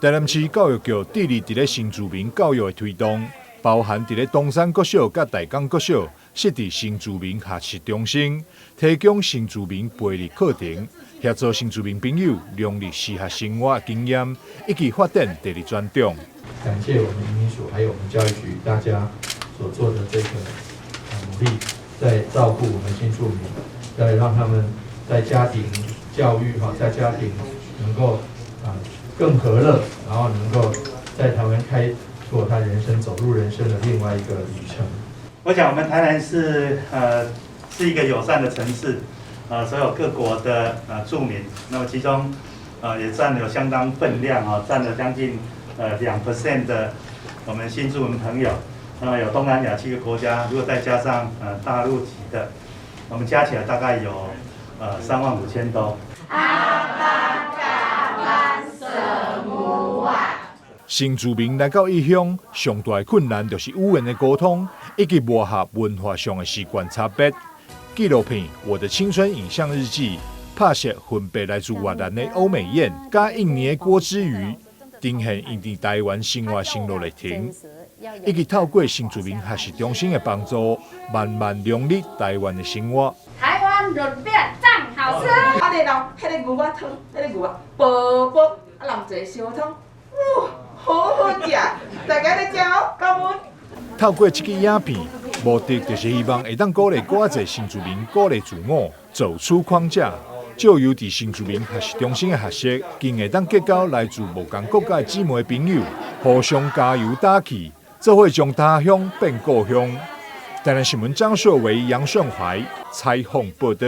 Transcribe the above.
台南市教育局致力伫咧新住民教育的推动，包含伫咧东山国小甲大港国小设置新住民学习中心，提供新住民培育课程，协助新住民朋友融入适合生活经验，以及发展第二专长。感谢我们移民署还有我们教育局大家所做的这个努力，在照顾我们新住民，在让他们在家庭教育在家庭能够更和乐，然后能够在台湾开拓他人生走入人生的另外一个旅程。我想我们台南是一个友善的城市，所有各国的住民，那么其中也占有相当分量占了将近2% 的我们新住民朋友，那么有东南亚7个国家，如果再加上大陆籍的，我们加起来大概有35000多。新住民来到异乡，上大的困难就是语言的沟通，以及磨合文化上的习惯差别。纪录片《我的青春影像日记》拍摄分别来自越南的欧美燕，加印尼的郭之瑜，呈现因伫台湾生活心路历程，以及透过新住民学习中心的帮助，慢慢融入台湾的生活。台湾润饼真好吃。迄个牛肉汤，迄个牛肉薄薄，淋一小汤，好好食，大家来食哦，感恩。透过这个影片，目的就是希望会当鼓励更多新住民鼓励自我，走出框架。就由伫新住民学习中心的学习，更会当结交来自无同国家的姊妹朋友，互相加油打气，做伙将他乡变故乡。台南新闻张硕维、杨顺怀采访报道。